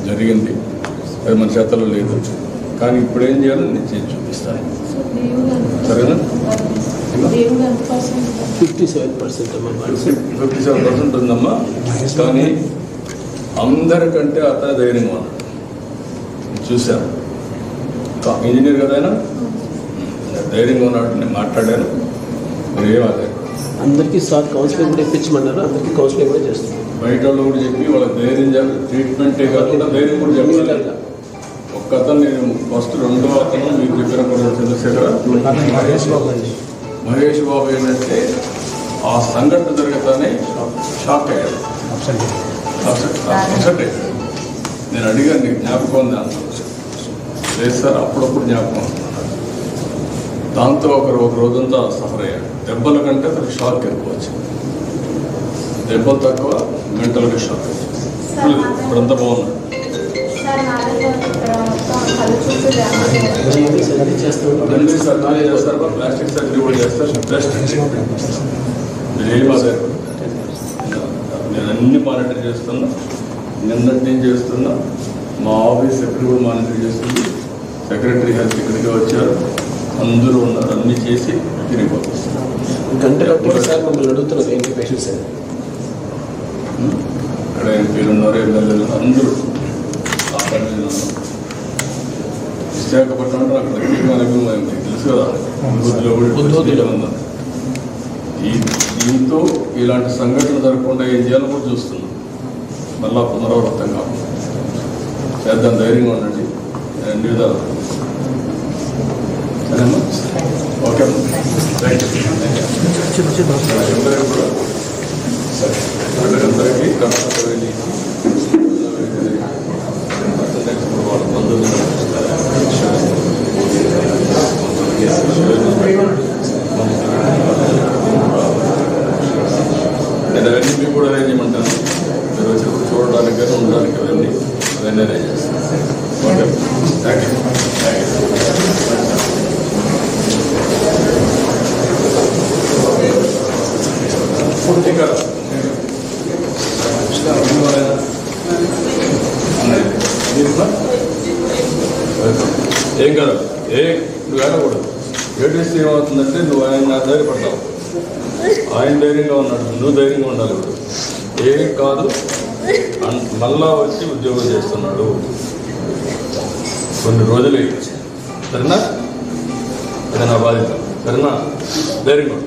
జరిగింది, అది మన చేతలో లేదు. కానీ ఇప్పుడు ఏం చేయాలో నేను చేసి చూపిస్తాను. సరేనా? 57% ఉందమ్మా. కానీ అందరికంటే అతను ధైర్యంగా ఉన్నాడు. చూశాను, ఇంజనీర్ కదా ఆయన, ధైర్యంగా ఉన్నాడు. నేను మాట్లాడాను, మీరు ఏమదే అందరికీ సార్ కౌన్సిలింగ్ కూడా ఇప్పించమన్నారు. అందరికీ కౌన్సిలింగ్ కూడా చేస్తాం. బయట వాళ్ళు కూడా చెప్పి వాళ్ళకి ధైర్యం ట్రీట్మెంటే కాకుండా ధైర్యం కూడా చెప్పాలి. ఒక్క అతను నేను ఫస్ట్ రెండో అతను మీకు చెప్పిన కూడా చంద్రశేఖర్ మహేష్ బాబు ఏంటంటే ఆ సంఘటన జరగతానే షాక్ అయ్యాడు, అప్సెట్ అయ్యాడు. నేను అడిగాను, నీకు జ్ఞాపకం ఉంది అన్న. లేదు సార్, అప్పుడప్పుడు జ్ఞాపకం. దాంతో ఒక రోజంతా సఫర్ అయ్యాడు. దెబ్బల కంటే అతనికి షాక్ ఎక్కువ వచ్చింది. దెబ్బలు తక్కువ, మెంటల్గా షాక్ వచ్చింది. ఇప్పుడంతా బాగున్నాడు. చేస్తారు, ప్లాస్టిక్ సర్జరీ కూడా చేస్తారు. బెస్ట్ ఏమాదే నేను అన్ని మానిటర్ చేస్తున్నా, నిన్నటి నుంచి చేస్తున్నా. మా ఆఫీస్ సెక్రటరీ కూడా మానిటర్ చేస్తుంది. సెక్రటరీ హెల్త్ ఇక్కడికి వచ్చారు, అందరూ ఉన్నారు. అన్నీ చేసి తిరిగిపోతున్నారు. గంటలు సార్ మమ్మల్ని అడుగుతున్నారు ఏంటి పేషెంట్స్ అని. ఇక్కడ ఎంపీలు ఉన్నారు, ఎమ్మెల్యేలు అందరూ. విశాఖపట్నం అక్కడ తెలుసు కదా, బుద్ధిలో ఉన్నారు. దీంతో ఇలాంటి సంఘటన జరగకుండా ఏం చేయాలో కూడా చూస్తున్నాం. మళ్ళా పునరావృతం కాకుండా చేద్దాం, ధైర్యంగా ఉండండి. అన్ని విధాలు సరేమ్మా? Okay, right. అందరికీ కర్ణాటక నేను అవన్నీ కూడా అరేంజ్ చేయమంటాను. మీరు వచ్చి చూడడానికి కానీ ఉండడానికి అవన్నీ అరేంజ్ చేస్తాను. Okay, thank you. ఏం కదా, నువ్వు వెళ్ళకూడదు. ఏడిస్తే ఏమవుతుందంటే నువ్వు ఆయన ధైర్యపడతావు. ఆయన ధైర్యంగా ఉన్నాడు, నువ్వు ధైర్యంగా ఉండాలి. ఇప్పుడు ఏం కాదు, మళ్ళా వచ్చి ఉద్యోగం చేస్తున్నాడు. కొన్ని రోజులు సరేనా? అది నా బాధ్యత. సరేనా? ధైర్యంగా